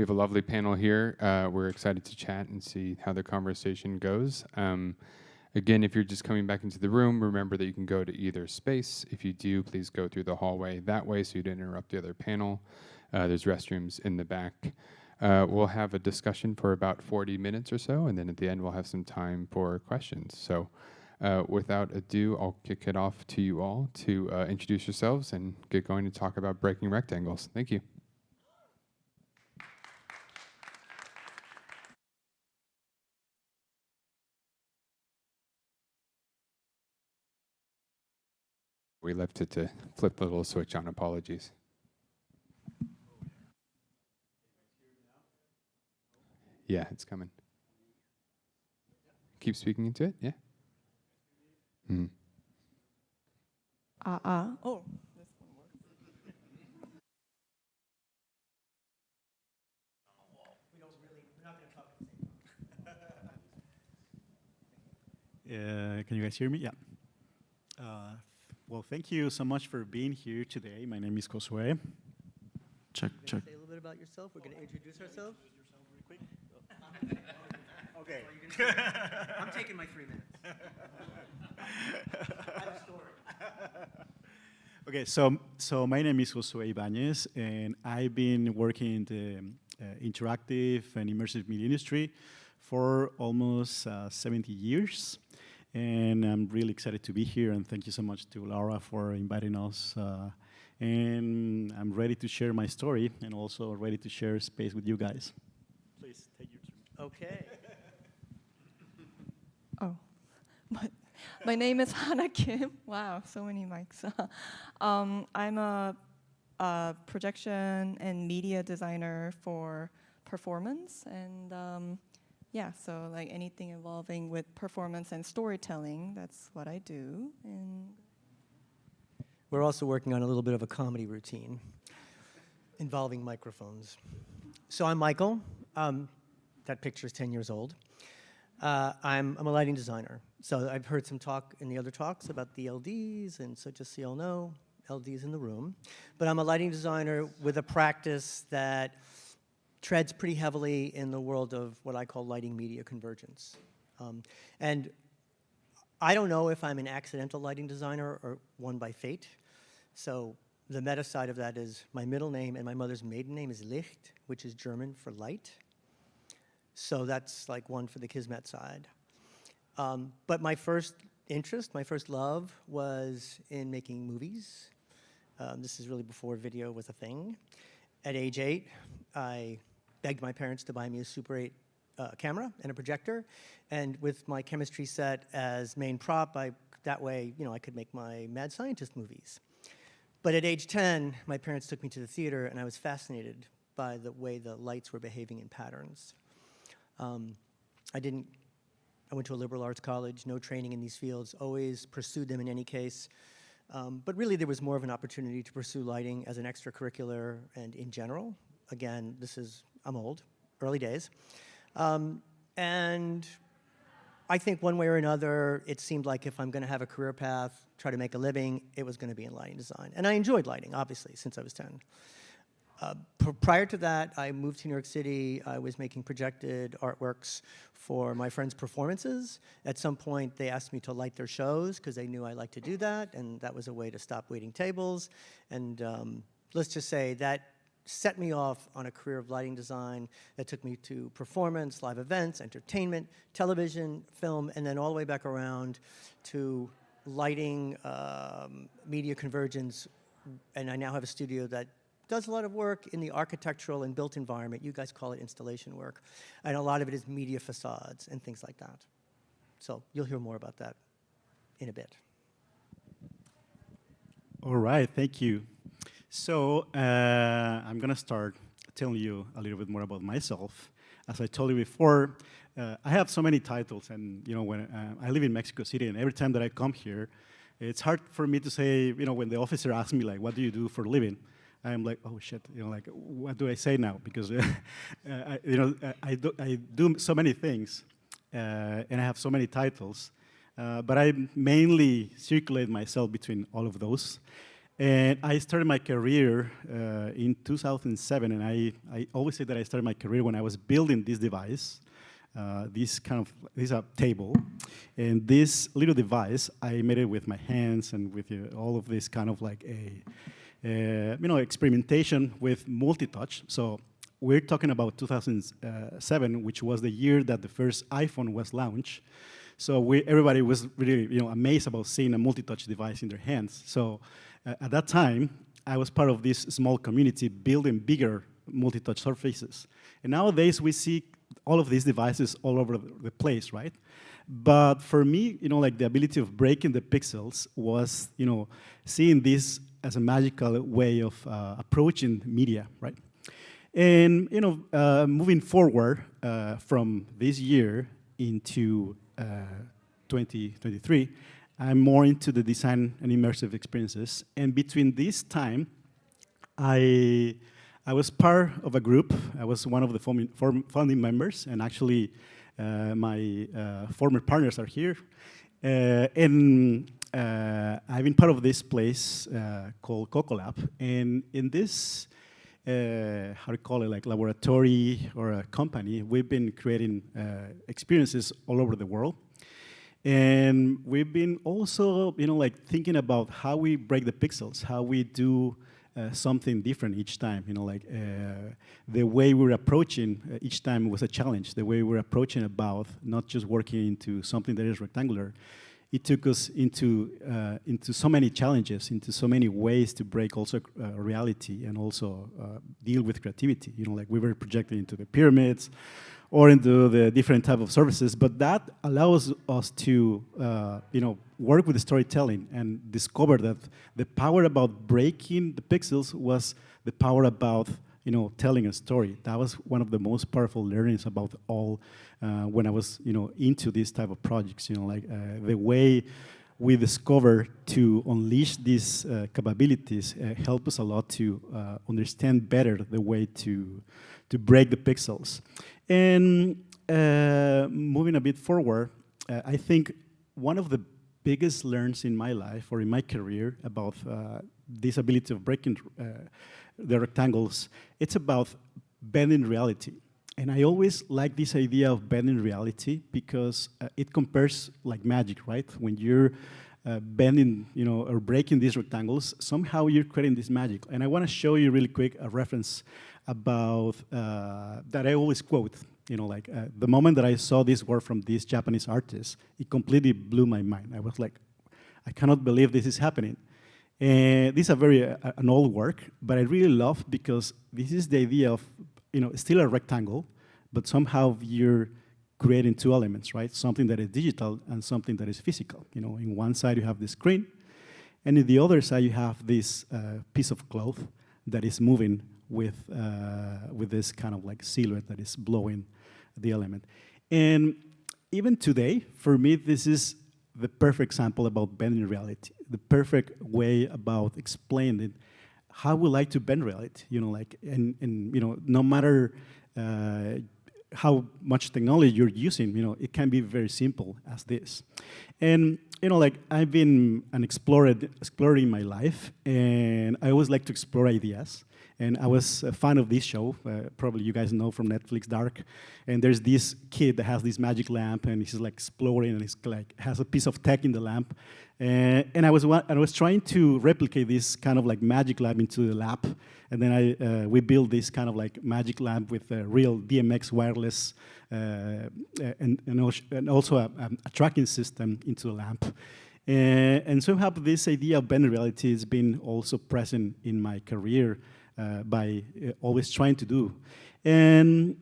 We have a lovely panel here. We're excited to chat and see how the conversation goes. Again, if you're just coming back into the room, remember that you can go to either space. If you do, please go through the hallway that way so you don't interrupt the other panel. There's restrooms in the back. We'll have a discussion for about 40 minutes or so, and then at the end we'll have some time for questions. So without ado, I'll kick it off to you all to introduce yourselves and get going to talk about breaking rectangles. Thank you. We left it to flip the little switch on. Apologies. Yeah, it's coming. Keep speaking into it, yeah? Mm. Oh, this one works. We're not going to talk at the same time. Can you guys hear me? Yeah. Well, thank you so much for being here today. My name is Josue. Check. Say a little bit about yourself. We're going to introduce ourselves. Okay. I'm taking my 3 minutes. I have a story. Okay, so my name is Josue Ibanez, and I've been working in the interactive and immersive media industry for almost 70 years. And I'm really excited to be here, and thank you so much to Laura for inviting us. And I'm ready to share my story, and also ready to share space with you guys. Please, take your turn. Okay. Oh, my name is Hana Kim. Wow, so many mics. I'm a projection and media designer for performance, and yeah, so like anything involving with performance and storytelling, that's what I do. And We're also working on a little bit of a comedy routine involving microphones. So I'm Michael. That picture is 10 years old. I'm a lighting designer. So I've heard some talk in the other talks about the LDs, and so just so you all know, LDs in the room. But I'm a lighting designer with a practice that treads pretty heavily in the world of what I call lighting media convergence. And I don't know if I'm an accidental lighting designer or one by fate. So the meta side of that is my middle name and my mother's maiden name is Licht, which is German for light. So that's like one for the Kismet side. But my first interest, my first love was in making movies. This is really before video was a thing. At age 8, I begged my parents to buy me a Super 8 camera and a projector. And with my chemistry set as main prop, that way, I could make my mad scientist movies. But at age 10, my parents took me to the theater, and I was fascinated by the way the lights were behaving in patterns. I went to a liberal arts college, no training in these fields, always pursued them in any case. But really, there was more of an opportunity to pursue lighting as an extracurricular and in general. Again, I'm old, early days. And I think one way or another, it seemed like if I'm going to have a career path, try to make a living, it was going to be in lighting design. And I enjoyed lighting, obviously, since I was 10. Prior to that, I moved to New York City. I was making projected artworks for my friends' performances. At some point, they asked me to light their shows because they knew I liked to do that, and that was a way to stop waiting tables. And let's just say that set me off on a career of lighting design that took me to performance, live events, entertainment, television, film, and then all the way back around to lighting, media convergence. And I now have a studio that does a lot of work in the architectural and built environment. You guys call it installation work. And a lot of it is media facades and things like that. So you'll hear more about that in a bit. All right, thank you. So I'm going to start telling you a little bit more about myself. As I told you before, I have so many titles, and when I live in Mexico City, and every time that I come here, it's hard for me to say, when the officer asks me, like, what do you do for a living? I'm like, oh shit, like, what do I say now? Because I do so many things, and I have so many titles, but I mainly circulate myself between all of those. And I started my career in 2007, and I always say that I started my career when I was building this device, this is a table, and this little device, I made it with my hands and with all of this kind of like experimentation with multi-touch. So we're talking about 2007, which was the year that the first iPhone was launched. So everybody was really amazed about seeing a multi-touch device in their hands. So at that time, I was part of this small community building bigger multi-touch surfaces. And nowadays, we see all of these devices all over the place, right? But for me, like the ability of breaking the pixels was, seeing this as a magical way of approaching media, right? And moving forward from this year into 2023, I'm more into the design and immersive experiences. And between this time, I was part of a group. I was one of the founding members, and actually my former partners are here. And I've been part of this place called Coco Lab. And in this, how do you call it, like laboratory or a company, we've been creating experiences all over the world. And we've been also, like thinking about how we break the pixels, how we do something different each time. The way we're approaching each time was a challenge. The way we're approaching about not just working into something that is rectangular. It took us into so many challenges, into so many ways to break also reality and also deal with creativity. Like we were projecting into the pyramids or into the different type of services, but that allows us to work with the storytelling and discover that the power about breaking the pixels was the power about telling a story. That was one of the most powerful learnings about all when I was into these type of projects. The way we discover to unleash these capabilities help us a lot to understand better the way to break the pixels. And moving a bit forward, I think one of the biggest learns in my life or in my career about this ability of breaking the rectangles, it's about bending reality. And I always like this idea of bending reality because it compares like magic, right? When you're bending, or breaking these rectangles, somehow you're creating this magic. And I want to show you really quick a reference about that I always quote. The moment that I saw this work from this Japanese artist, it completely blew my mind. I was like, I cannot believe this is happening. And this is a very an old work, but I really love because this is the idea of still a rectangle, but somehow you're creating two elements, right? Something that is digital and something that is physical. In one side you have the screen, and in the other side you have this piece of cloth that is moving with this kind of like silhouette that is blowing the element. And even today, for me, this is the perfect example about bending reality, the perfect way about explaining how we like to bend reality. No matter how much technology you're using, it can be very simple as this. And I've been an explorer in my life, and I always like to explore ideas. And I was a fan of this show, probably you guys know from Netflix, Dark. And there's this kid that has this magic lamp, and he's like exploring, and he's like has a piece of tech in the lamp. And I was trying to replicate this kind of like magic lamp into the lab. And then we built this kind of like magic lamp with a real DMX wireless and also a tracking system into the lamp. And somehow this idea of bending reality has been also present in my career. By always trying to do. And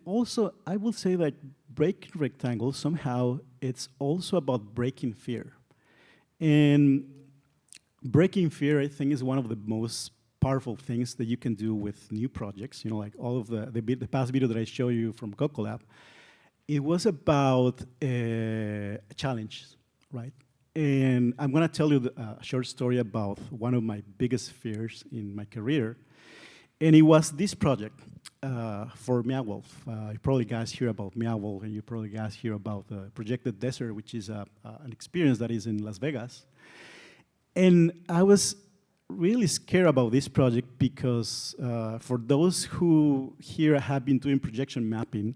also, I will say that breaking rectangles, somehow, it's also about breaking fear. And breaking fear, I think, is one of the most powerful things that you can do with new projects. Like all of the past video that I showed you from Coco Lab, it was about a challenge, right? And I'm going to tell you a short story about one of my biggest fears in my career. And it was this project for Meow. You probably guys hear about Meow, and you probably guys hear about Projected Desert, which is an experience that is in Las Vegas. And I was really scared about this project because for those who here have been doing projection mapping,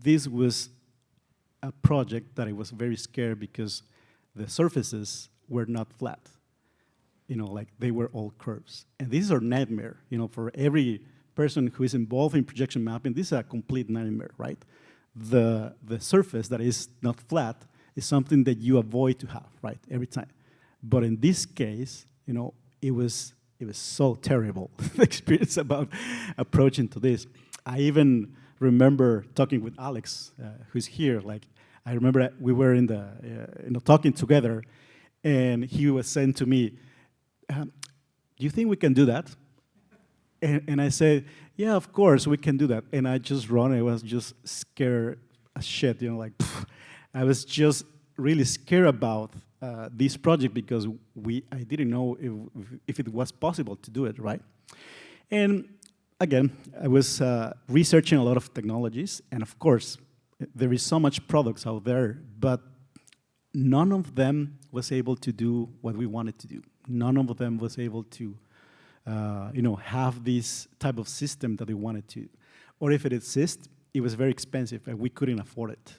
this was a project that I was very scared because the surfaces were not flat. You know, like they were all curves. And this is our nightmare. You know, for every person who is involved in projection mapping, this is a complete nightmare, right? The surface that is not flat is something that you avoid to have, right, every time. But in this case, you know, it was so terrible, the experience about approaching to this. I even remember talking with Alex, who's here. Like, I remember we were in the, talking together, and he was saying to me, do you think we can do that? And I said, yeah, of course, we can do that. And I just ran, I was just scared as shit, you know, like, pff. I was just really scared about this project because I didn't know if it was possible to do it, right? And again, I was researching a lot of technologies, and of course, there is so much products out there, but none of them was able to do what we wanted to do. None of them was able to have this type of system that they wanted to. Or if it exists, it was very expensive and we couldn't afford it.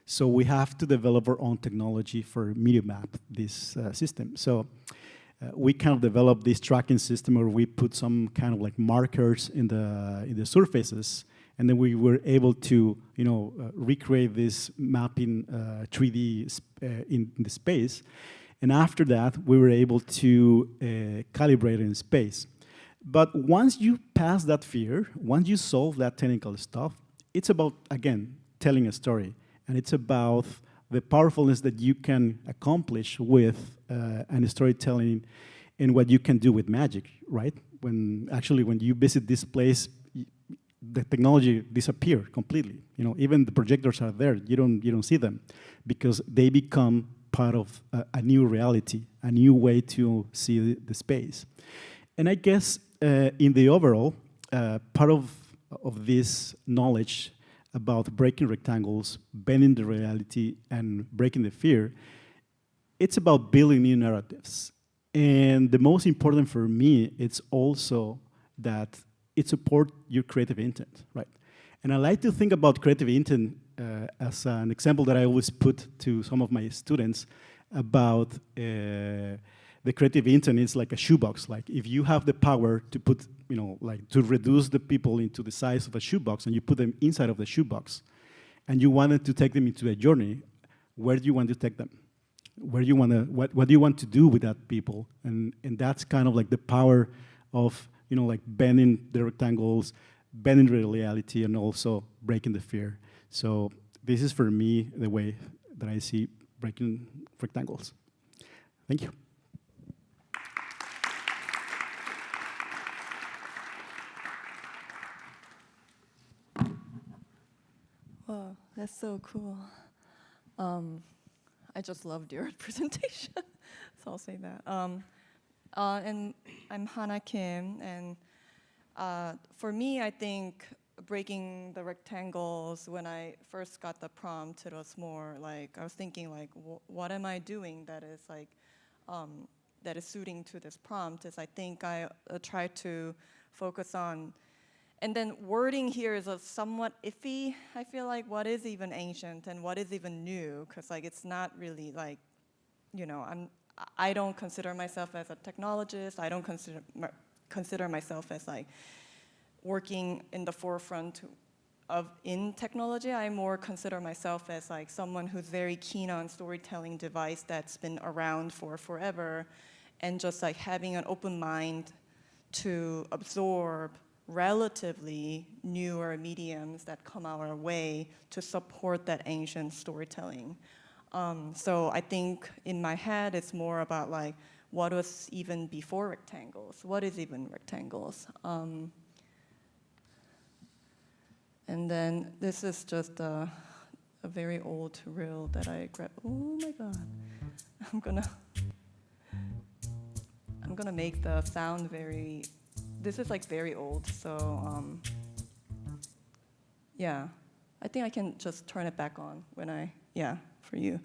So we have to develop our own technology for MediaMap, this system. So we kind of developed this tracking system where we put some kind of like markers in the surfaces, and then we were able to recreate this mapping 3D in the space. And after that, we were able to calibrate in space. But once you pass that fear, once you solve that technical stuff, it's about, again, telling a story. And it's about the powerfulness that you can accomplish with and storytelling and what you can do with magic, right? When you visit this place, the technology disappears completely. You know, even the projectors are there. You don't see them because they become part of a new reality, a new way to see the space. And I guess in the overall, part of this knowledge about breaking rectangles, bending the reality, and breaking the fear, it's about building new narratives. And the most important for me, it's also that it supports your creative intent, right? And I like to think about creative intent as an example that I always put to some of my students about the creative intent is like a shoebox. Like if you have the power to put, to reduce the people into the size of a shoebox and you put them inside of the shoebox and you wanted to take them into a journey, where do you want to take them? Where do you want to, what do you want to do with that people? And that's kind of like the power of, like bending the rectangles, bending the reality, and also breaking the fear. So this is for me the way that I see breaking rectangles. Thank you. Wow, that's so cool. I just loved your presentation, so I'll say that. And I'm Hana Kim, and for me, I think breaking the rectangles, when I first got the prompt, it was more like, I was thinking like, what am I doing that is like, that is suiting to this prompt, is I think I try to focus on. And then wording here is a somewhat iffy. I feel like what is even ancient and what is even new? Because like it's not really like, I don't consider myself as a technologist. I don't consider myself as like working in the forefront in technology. I more consider myself as like someone who's very keen on storytelling device that's been around for forever, and just like having an open mind to absorb relatively newer mediums that come our way to support that ancient storytelling. So I think in my head, it's more about like, what was even before rectangles? What is even rectangles? And then this is just a very old reel that I grabbed. Oh my God. I'm gonna make the sound very, this is like very old, so yeah. I think I can just turn it back on when for you.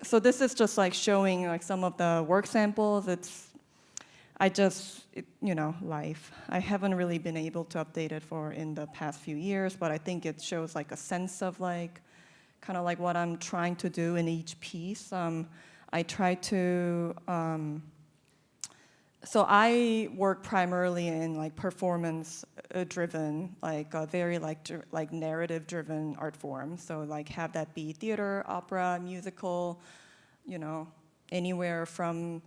So this is just like showing like some of the work samples. It's I just, life. I haven't really been able to update it in the past few years, but I think it shows like a sense of like, kind of like what I'm trying to do in each piece. I try to, so I work primarily in like performance driven, like a very like narrative driven art form. So like have that be theater, opera, musical, anywhere from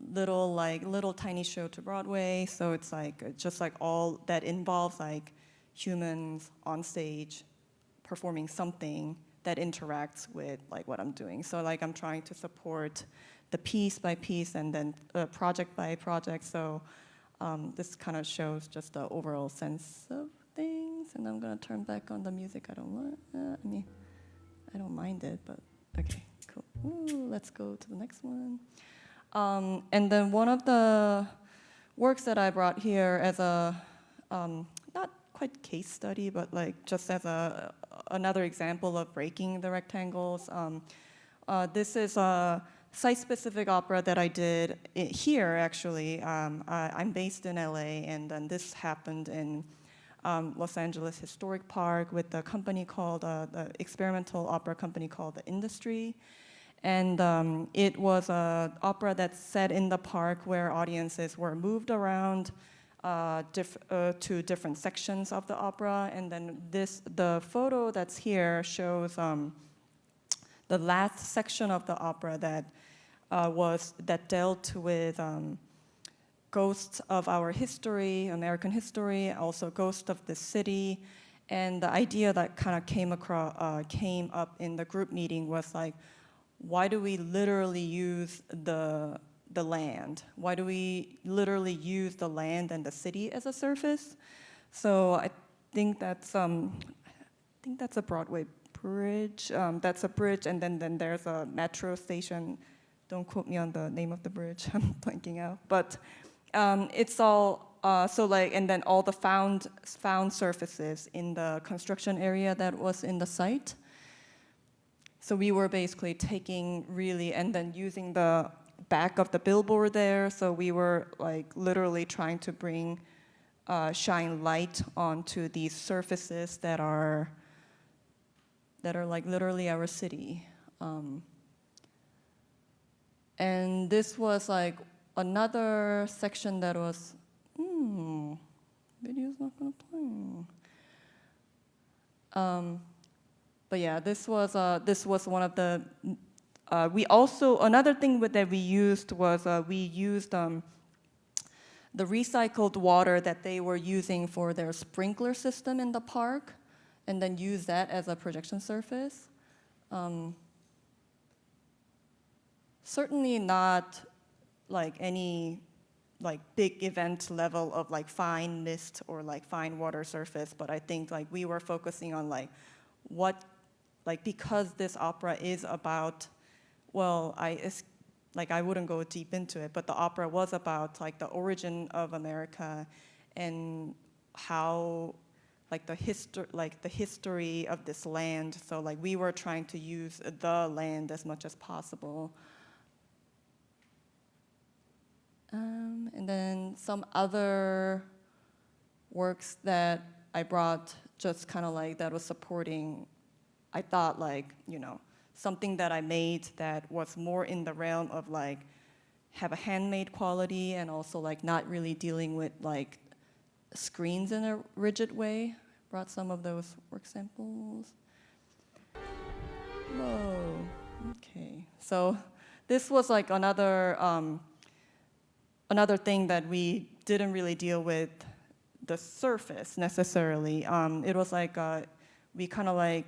little tiny show to Broadway. So it's like just like all that involves like humans on stage performing something that interacts with like what I'm doing. So like I'm trying to support the piece by piece and then project by project. So this kind of shows just the overall sense of things. And I'm gonna turn back on the music. I don't mind it, but okay, cool. Ooh, let's go to the next one. And then one of the works that I brought here as a, not quite case study, but like just as another example of breaking the rectangles. This is a site-specific opera that I did here, actually. I'm based in LA, and then this happened in Los Angeles Historic Park with a company called, the experimental opera company called The Industry. And it was an opera that's set in the park where audiences were moved around to different sections of the opera. And then the photo that's here shows the last section of the opera that dealt with ghosts of our history, American history, also ghosts of the city. And the idea that kind of came up in the group meeting was like, why do we literally use the land? Why do we literally use the land and the city as a surface? So I think that's a Broadway bridge. That's a bridge, and then there's a metro station. Don't quote me on the name of the bridge. I'm blanking out. But it's all and then all the found surfaces in the construction area that was in the site. So we were basically taking and then using the back of the billboard there. So we were like literally trying to shine light onto these surfaces that are like literally our city. And this was like another section that was, video's not gonna play. But yeah, this was one of the. Another thing that we used was we used the recycled water that they were using for their sprinkler system in the park, and then use that as a projection surface. Certainly not like any like big event level of like fine mist or like fine water surface, but I think like we were focusing on like what, like because this opera is about, well, I wouldn't go deep into it, but the opera was about like the origin of America and how like the history of this land. So like we were trying to use the land as much as possible. And then some other works that I brought just kind of like that was supporting, I thought like, something that I made that was more in the realm of like have a handmade quality and also like not really dealing with like screens in a rigid way. Brought some of those work samples. Whoa, okay. So this was like another thing that we didn't really deal with the surface necessarily. It was like we kind of like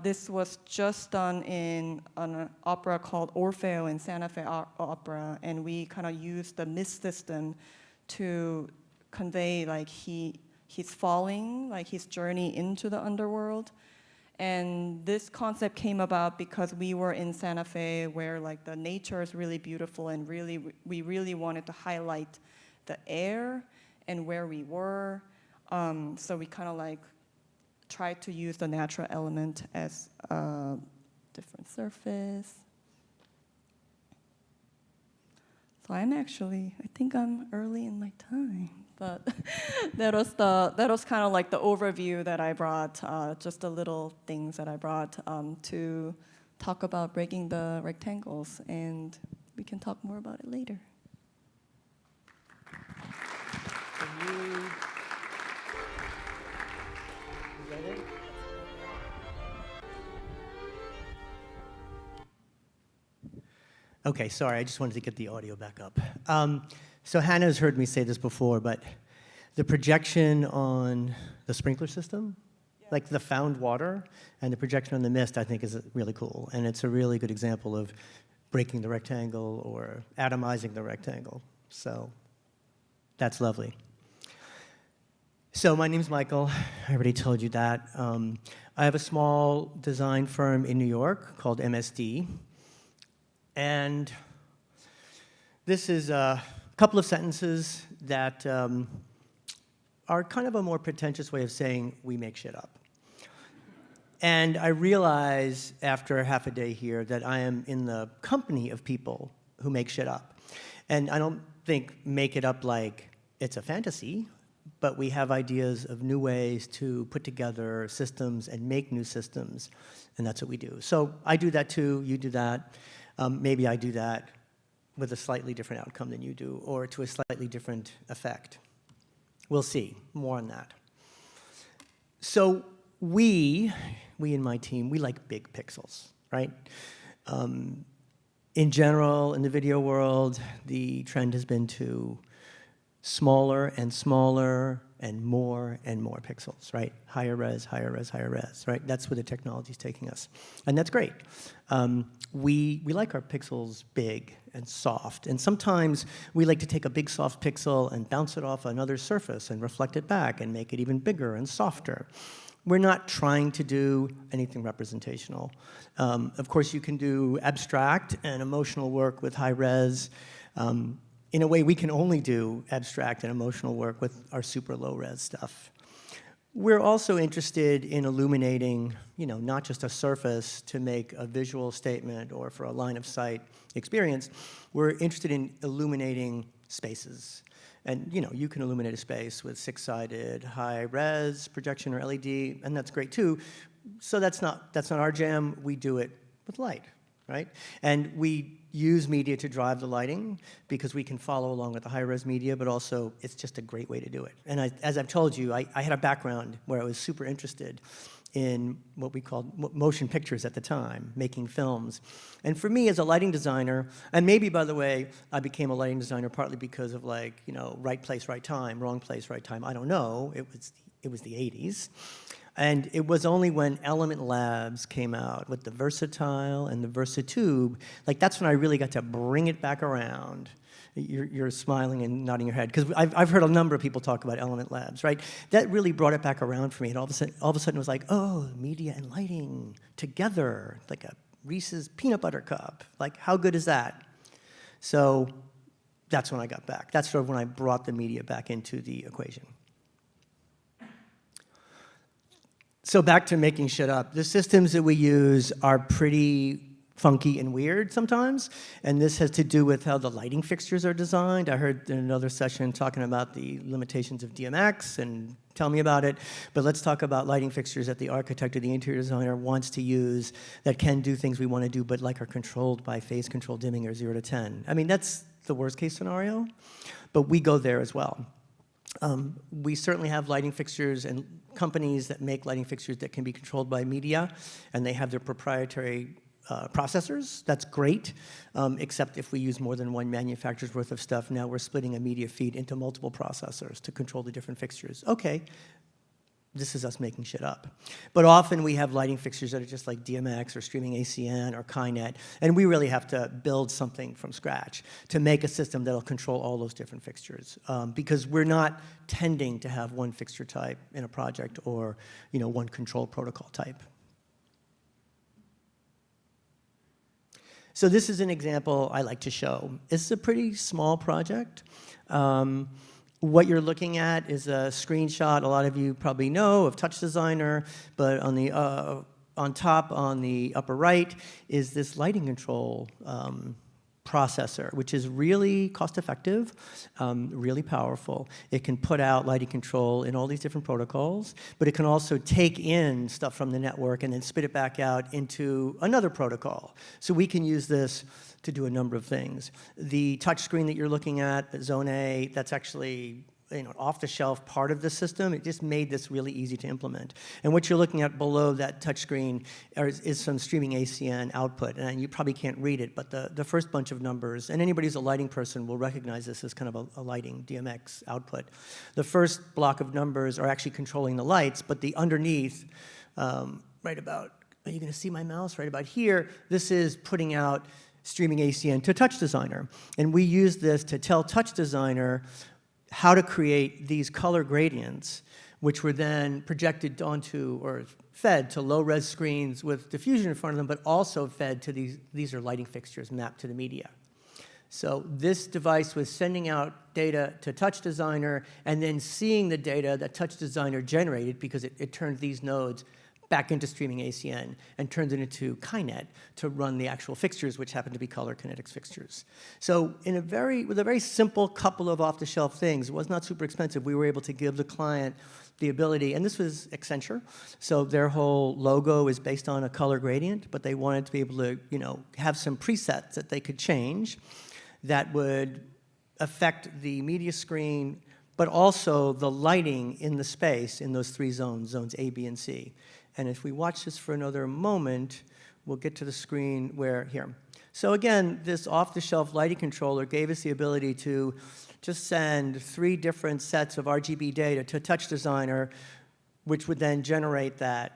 this was just done in an opera called Orfeo in Santa Fe Opera, and we kind of used the mist system to convey like he's falling, like his journey into the underworld. And this concept came about because we were in Santa Fe where like the nature is really beautiful and we really wanted to highlight the air and where we were. So we kind of like tried to use the natural element as a different surface. So I think I'm early in my time, but that was kind of like the overview that I brought, just the little things that I brought to talk about breaking the rectangles, and we can talk more about it later. Okay, sorry, I just wanted to get the audio back up. So Hannah's heard me say this before, but the projection on the sprinkler system, like the found water, and the projection on the mist, I think is really cool. And it's a really good example of breaking the rectangle or atomizing the rectangle. So that's lovely. So my name's Michael. I already told you that. I have a small design firm in New York called MSD. And this is a couple of sentences that are kind of a more pretentious way of saying we make shit up. And I realize after half a day here that I am in the company of people who make shit up. And I don't think make it up like it's a fantasy, but we have ideas of new ways to put together systems and make new systems, and that's what we do. So I do that too, you do that. Maybe I do that with a slightly different outcome than you do, or to a slightly different effect. We'll see, more on that. So we in my team, we like big pixels, right? In general, in the video world, the trend has been to smaller and smaller and more pixels, right? Higher res, higher res, higher res, right? That's where the technology's taking us. And that's great. We like our pixels big and soft. And sometimes we like to take a big soft pixel and bounce it off another surface and reflect it back and make it even bigger and softer. We're not trying to do anything representational. Of course, you can do abstract and emotional work with high res. In a way, we can only do abstract and emotional work with our super low-res stuff. We're also interested in illuminating, not just a surface to make a visual statement or for a line-of-sight experience. We're interested in illuminating spaces. And, you can illuminate a space with six-sided high-res projection or LED, and that's great too. So that's not our jam. We do it with light, right? And we use media to drive the lighting because we can follow along with the high-res media, but also it's just a great way to do it. And as I've told you, I had a background where I was super interested in what we called motion pictures at the time, making films. And for me as a lighting designer, and maybe, by the way, I became a lighting designer partly because of right place, right time, wrong place, right time. I don't know. It was the 80s. And it was only when Element Labs came out with the Versatile and the Versatube, that's when I really got to bring it back around. You're smiling and nodding your head, because I've heard a number of people talk about Element Labs, right? That really brought it back around for me, and all of a sudden it was like, oh, media and lighting together, like a Reese's peanut butter cup. How good is that? So that's when I got back. That's sort of when I brought the media back into the equation. So back to making shit up. The systems that we use are pretty funky and weird sometimes, and this has to do with how the lighting fixtures are designed. I heard in another session talking about the limitations of DMX, and tell me about it, but let's talk about lighting fixtures that the architect or the interior designer wants to use that can do things we want to do, but are controlled by phase control dimming or 0 to 10. I mean, that's the worst case scenario, but we go there as well. We certainly have lighting fixtures and companies that make lighting fixtures that can be controlled by media, and they have their proprietary processors. That's great, except if we use more than one manufacturer's worth of stuff, now we're splitting a media feed into multiple processors to control the different fixtures. Okay, this is us making shit up. But often we have lighting fixtures that are just like DMX or streaming ACN or Kynet, and we really have to build something from scratch to make a system that'll control all those different fixtures, because we're not tending to have one fixture type in a project or one control protocol type. So this is an example I like to show. This is a pretty small project. What you're looking at is a screenshot a lot of you probably know of Touch Designer, but on top on the upper right is this lighting control processor, which is really cost-effective, really powerful. It can put out lighting control in all these different protocols, but it can also take in stuff from the network and then spit it back out into another protocol. So we can use this to do a number of things. The touch screen that you're looking at, the Zone A, that's actually off-the-shelf part of the system. It just made this really easy to implement. And what you're looking at below that touchscreen is some streaming ACN output. And you probably can't read it, but the first bunch of numbers, and anybody who's a lighting person will recognize this as kind of a lighting DMX output. The first block of numbers are actually controlling the lights, but the underneath, right about, are you going to see my mouse? Right about here, this is putting out streaming ACN to Touch Designer. And we use this to tell Touch Designer how to create these color gradients, which were then projected onto or fed to low-res screens with diffusion in front of them, but also fed to these are lighting fixtures mapped to the media. So this device was sending out data to Touch Designer and then seeing the data that Touch Designer generated, because it turned these nodes back into streaming ACN and turns it into Kynet to run the actual fixtures, which happen to be color kinetics fixtures. So with a very simple couple of off-the-shelf things, it was not super expensive, we were able to give the client the ability, and this was Accenture, so their whole logo is based on a color gradient, but they wanted to be able to have some presets that they could change that would affect the media screen, but also the lighting in the space in those three zones, zones A, B, and C. And if we watch this for another moment, we'll get to the screen here. So again, this off-the-shelf lighting controller gave us the ability to just send 3 different sets of RGB data to Touch Designer, which would then generate that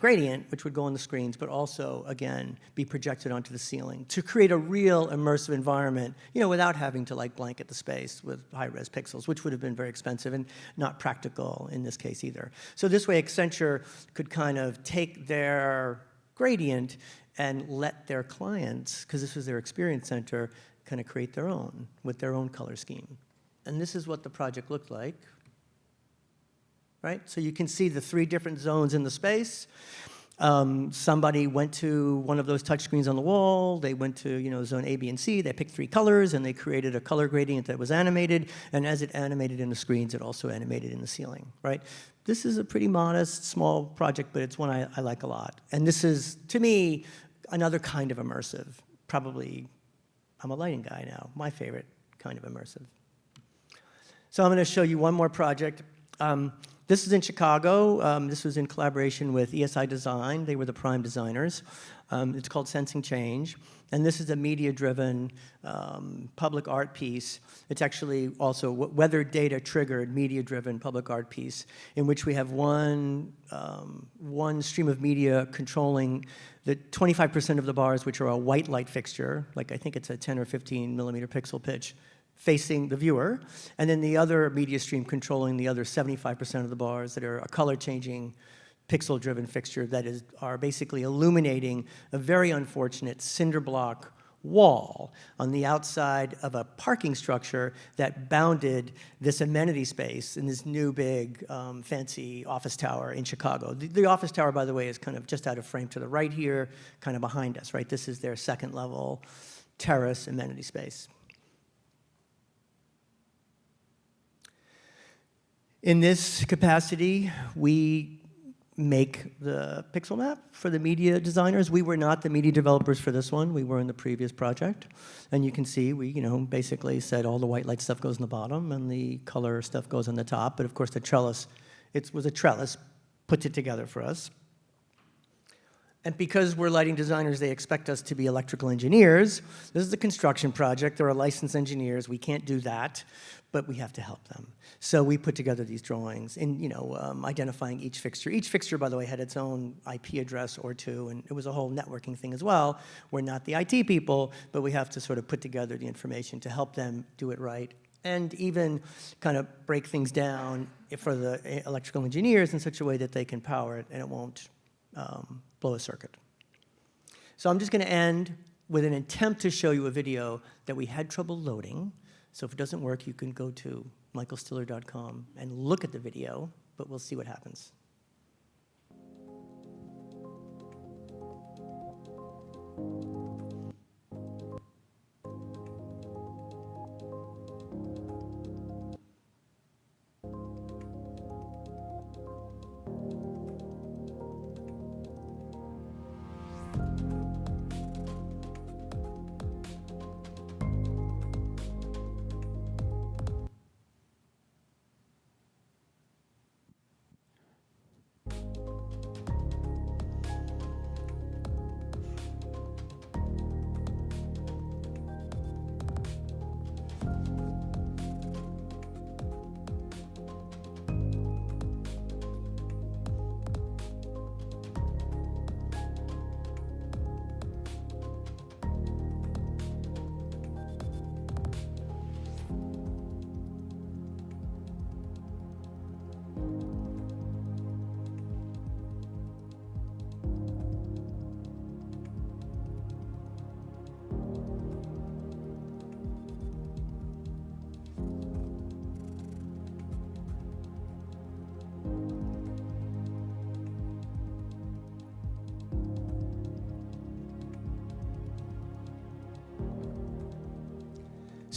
gradient, which would go on the screens, but also, again, be projected onto the ceiling to create a real immersive environment, without having to blanket the space with high-res pixels, which would have been very expensive and not practical in this case either. So this way, Accenture could kind of take their gradient and let their clients, because this was their experience center, kind of create their own with their own color scheme. And this is what the project looked like. Right? So you can see the 3 different zones in the space. Somebody went to one of those touch screens on the wall. They went to zone A, B, and C. They picked 3 colors, and they created a color gradient that was animated. And as it animated in the screens, it also animated in the ceiling. Right? This is a pretty modest, small project, but it's one I like a lot. And this is, to me, another kind of immersive. Probably, I'm a lighting guy now. My favorite kind of immersive. So I'm going to show you one more project. This is in Chicago. This was in collaboration with ESI Design. They were the prime designers. It's called Sensing Change. And this is a media-driven public art piece. It's actually also weather data triggered media-driven public art piece in which we have one stream of media controlling the 25% of the bars, which are a white light fixture, like I think it's a 10 or 15 millimeter pixel pitch, facing the viewer, and then the other media stream controlling the other 75% of the bars that are a color-changing, pixel-driven fixture that are basically illuminating a very unfortunate cinder block wall on the outside of a parking structure that bounded this amenity space in this new big fancy office tower in Chicago. The office tower, by the way, is kind of just out of frame to the right here, kind of behind us, right? This is their second-level terrace amenity space. In this capacity, we make the pixel map for the media designers. We were not the media developers for this one. We were in the previous project. And you can see we basically said all the white light stuff goes in the bottom and the color stuff goes on the top. But of course, the trellis, it was a trellis, puts it together for us. And because we're lighting designers, they expect us to be electrical engineers. This is a construction project. There are licensed engineers. We can't do that, but we have to help them. So we put together these drawings and, identifying each fixture. Each fixture, by the way, had its own IP address or 2, and it was a whole networking thing as well. We're not the IT people, but we have to sort of put together the information to help them do it right and even kind of break things down for the electrical engineers in such a way that they can power it and it won't blow a circuit. So I'm just going to end with an attempt to show you a video that we had trouble loading. So if it doesn't work, you can go to michaelstiller.com and look at the video, but we'll see what happens.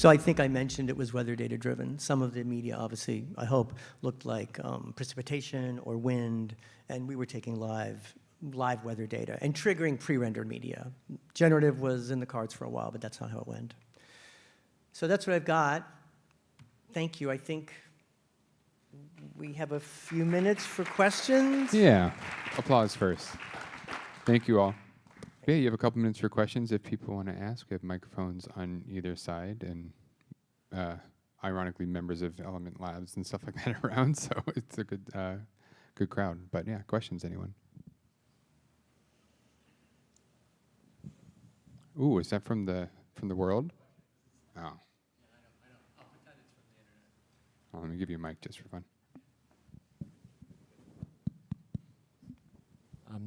So I think I mentioned it was weather data driven. Some of the media, obviously, I hope, looked like precipitation or wind, and we were taking live weather data and triggering pre-rendered media. Generative was in the cards for a while, but that's not how it went. So that's what I've got. Thank you. I think we have a few minutes for questions. Yeah. Applause first. Thank you all. Yeah, you have a couple minutes for questions if people want to ask. We have microphones on either side, and ironically, members of Element Labs and stuff like that around. So it's a good crowd. But yeah, questions, anyone? Ooh, is that from the world? Oh. Oh, let me give you a mic just for fun.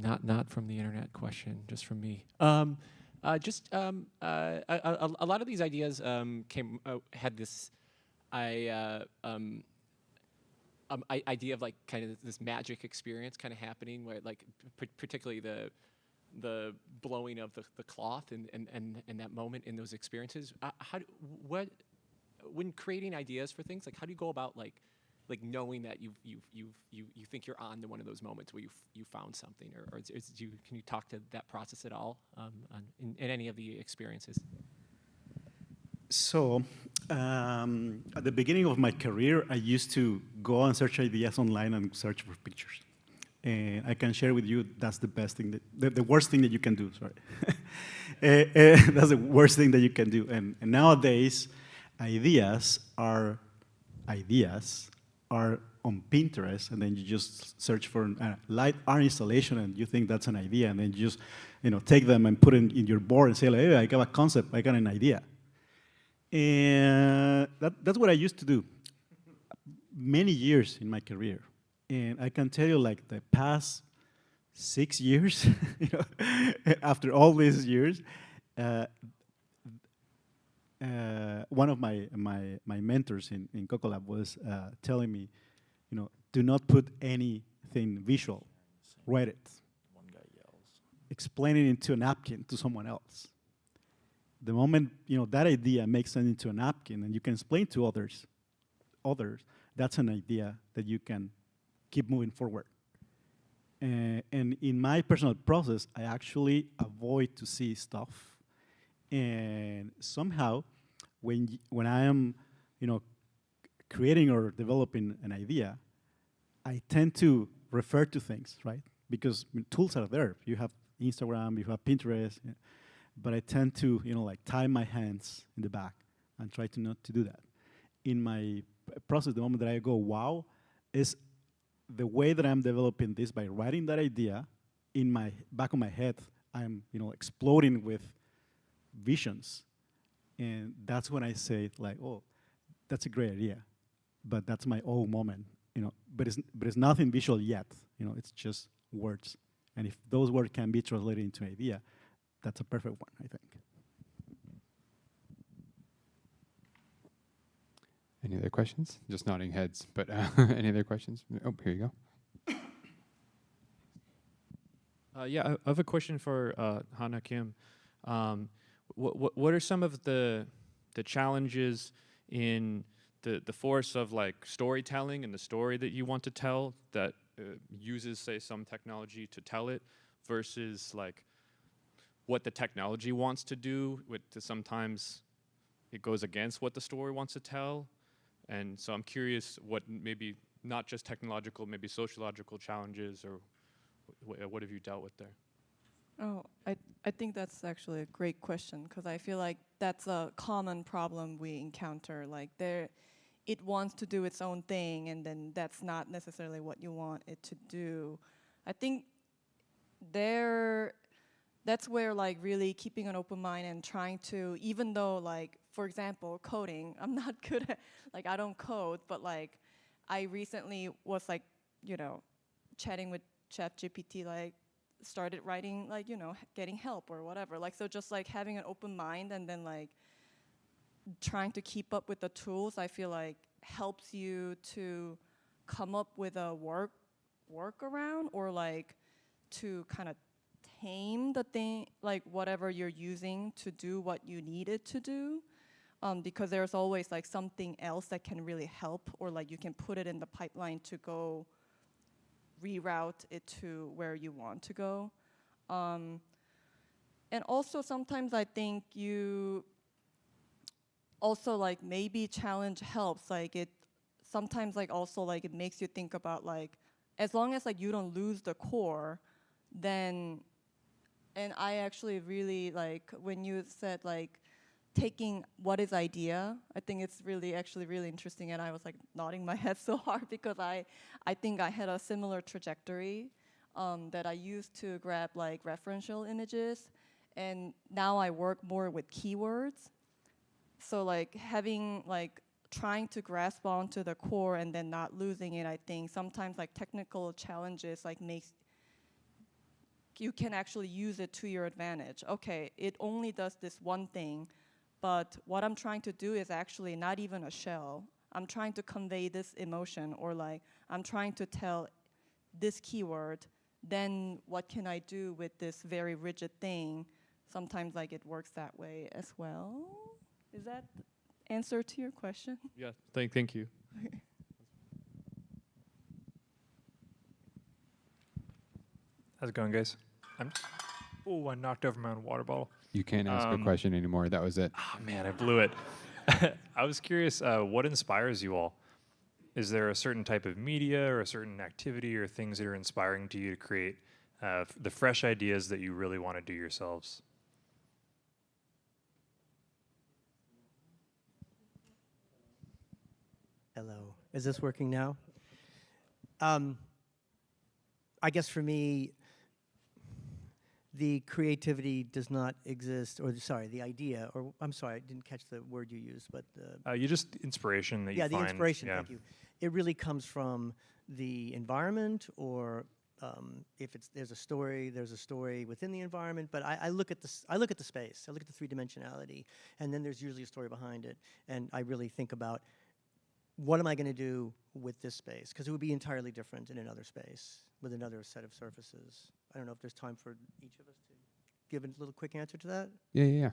Not from the internet question, just from me. A lot of these ideas had this idea of like kind of this magic experience kind of happening, where like particularly the blowing of the cloth and that moment in those experiences. When creating ideas for things, like how do you go about like knowing that you think you're on to one of those moments where you found something, or can you talk to that process at all in any of the experiences? So, at the beginning of my career, I used to go and search ideas online and search for pictures. And I can share with you that's the best thing, the worst thing that you can do, sorry. That's the worst thing that you can do. And nowadays, ideas are on Pinterest, and then you just search for a light art installation, and you think that's an idea, and then you just take them and put it in your board and say, like, hey, I got a concept, I got an idea. And that's what I used to do many years in my career. And I can tell you, like, the past 6 years, after all these years, one of my mentors in Coco Lab was telling me, do not put anything visual, write it. One guy yells. Explain it into a napkin to someone else. The moment that idea makes it into a napkin and you can explain to others, that's an idea that you can keep moving forward. And in my personal process, I actually avoid to see stuff. And somehow, when I am, creating or developing an idea, I tend to refer to things, right? Because tools are there. You have Instagram, you have Pinterest, but I tend to, like tie my hands in the back and try to not to do that. In my process, the moment that I go, wow, is the way that I'm developing this by writing that idea in my back of my head. I'm, exploding with visions, and that's when I say, like, oh, that's a great idea, but that's my own moment, But it's nothing visual yet, It's just words, and if those words can be translated into an idea, that's a perfect one, I think. Any other questions? Just nodding heads, but any other questions? Oh, here you go. Yeah, I have a question for Hana Kim. What are some of the challenges in the force of like storytelling and the story that you want to tell that uses, say, some technology to tell it, versus like what the technology wants to do? Sometimes it goes against what the story wants to tell. And so I'm curious what maybe not just technological, maybe sociological challenges, or what have you dealt with there? Oh, I think that's actually a great question, because I feel like that's a common problem we encounter. Like it wants to do its own thing, and then that's not necessarily what you want it to do. I think that's where like really keeping an open mind and trying to, even though like, for example, coding, I'm not good at, like I don't code, but like I recently was like, chatting with ChatGPT, like started writing, like, getting help or whatever. Like, so just like having an open mind and then like trying to keep up with the tools, I feel like helps you to come up with a workaround, or like to kind of tame the thing, like whatever you're using to do what you need it to do. because there's always like something else that can really help, or like you can put it in the pipeline to go reroute it to where you want to go. And also sometimes I think you also like maybe challenge helps, like it sometimes like also like it makes you think about like, as long as like you don't lose the core, then, and I actually really like when you said like taking what is idea, I think it's really actually really interesting, and I was like nodding my head so hard because I think I had a similar trajectory that I used to grab like referential images, and now I work more with keywords. So like having like trying to grasp onto the core and then not losing it, I think sometimes like technical challenges like makes you can actually use it to your advantage. Okay, it only does this one thing, but what I'm trying to do is actually not even a shell. I'm trying to convey this emotion, or like I'm trying to tell this keyword, then what can I do with this very rigid thing? Sometimes like it works that way as well. Is that answer to your question? Yeah, thank you. How's it going, guys? Oh, I knocked over my own water bottle. You can't ask a question anymore. That was it. Oh, man, I blew it. I was curious, what inspires you all? Is there a certain type of media or a certain activity or things that are inspiring to you to create the fresh ideas that you really want to do yourselves? Hello. Is this working now? I guess for me, the creativity does not exist, or sorry, the idea, or I'm sorry, I didn't catch the word you used, but You just inspiration that you yeah, find. the inspiration. Yeah. Thank you. It really comes from the environment, or if there's a story within the environment. But I look at this. I look at the space. I look at the three-dimensionality, and then there's usually a story behind it. And I really think about what am I going to do with this space? Because it would be entirely different in another space with another set of surfaces. I don't know if there's time for each of us to give a little quick answer to that. Yeah.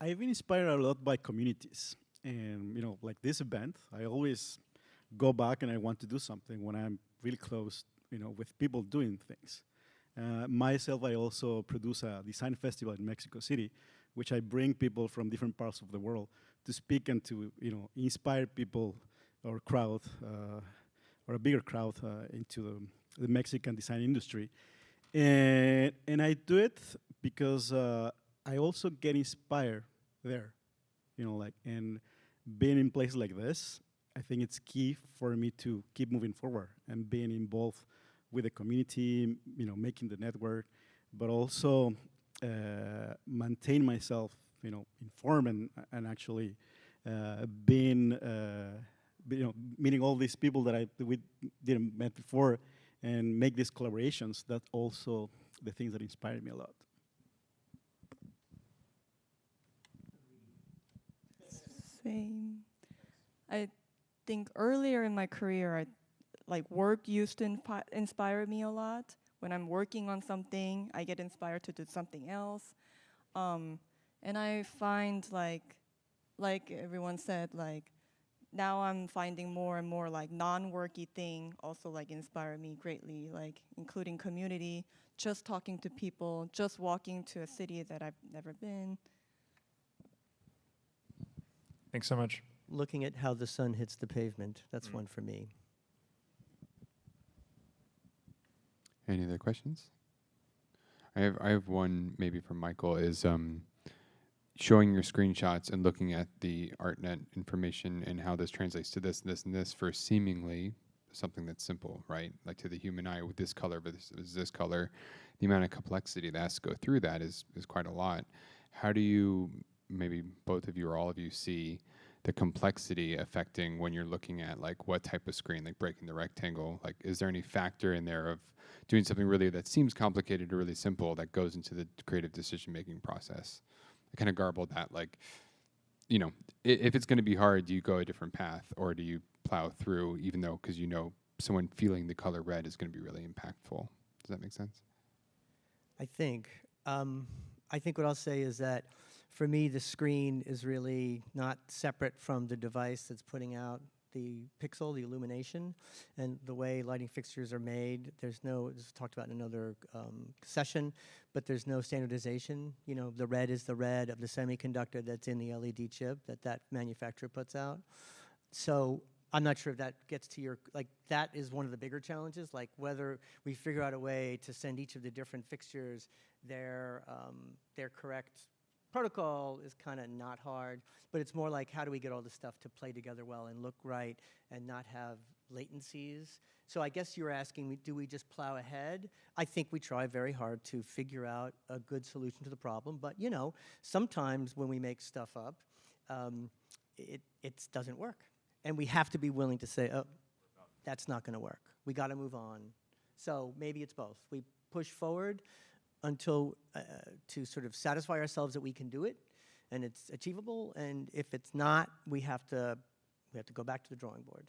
I've been inspired a lot by communities, and like this event, I always go back and I want to do something when I'm really close, with people doing things. Myself, I also produce a design festival in Mexico City, which I bring people from different parts of the world to speak and to inspire people or crowd or a bigger crowd into the Mexican design industry. And I do it because I also get inspired there, and being in places like this, I think it's key for me to keep moving forward and being involved with the community, making the network, but also maintain myself, informed and actually being, meeting all these people that we didn't met before, and make these collaborations. That's also the things that inspire me a lot. Same. I think earlier in my career, like work used to inspire me a lot. When I'm working on something, I get inspired to do something else. And I find like everyone said, like now I'm finding more and more like non-worky thing also like inspire me greatly, like including community, just talking to people, just walking to a city that I've never been. Thanks so much. Looking at how the sun hits the pavement, that's one for me. Any other questions? I have one maybe from Michael, is showing your screenshots and looking at the ArtNet information and how this translates to this and this and this for seemingly something that's simple, right? Like to the human eye with this color versus this color, the amount of complexity that has to go through that is quite a lot. How do you, maybe both of you or all of you, see the complexity affecting when you're looking at like what type of screen, like breaking the rectangle? Like, is there any factor in there of doing something really that seems complicated or really simple that goes into the creative decision-making process? I kind of garbled that, like, if it's going to be hard, do you go a different path, or do you plow through, even though, because someone feeling the color red is going to be really impactful? Does that make sense? I think what I'll say is that For me, the screen is really not separate from the device that's putting out the pixel, the illumination, and the way lighting fixtures are made. There's no, this is talked about in another session, but there's no standardization. You know, the red is the red of the semiconductor that's in the LED chip that manufacturer puts out. So I'm not sure if that gets to your, like, that is one of the bigger challenges, like whether we figure out a way to send each of the different fixtures their correct protocol is kind of not hard, but it's more like how do we get all this stuff to play together well and look right and not have latencies. So I guess you're asking me, do we just plow ahead? I think we try very hard to figure out a good solution to the problem, but you know, sometimes when we make stuff up, it doesn't work. And we have to be willing to say, oh, that's not going to work. We got to move on. So maybe it's both. We push forward until to sort of satisfy ourselves that we can do it and it's achievable, and if it's not, we have to go back to the drawing board.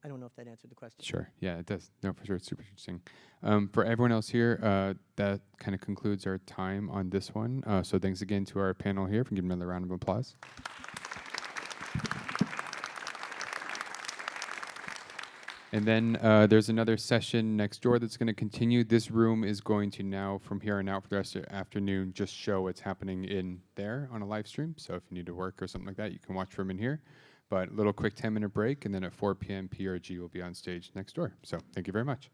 I don't know if that answered the question. Sure. Yeah, it does. No, for sure. It's super interesting. For everyone else here, that kind of concludes our time on this one. So thanks again to our panel here. If we can give them another round of applause. And then there's another session next door that's going to continue. This room is going to now, from here on out for the rest of the afternoon, just show what's happening in there on a live stream. So if you need to work or something like that, you can watch from in here. But a little quick 10-minute break, and then at 4 p.m. PRG will be on stage next door. So thank you very much.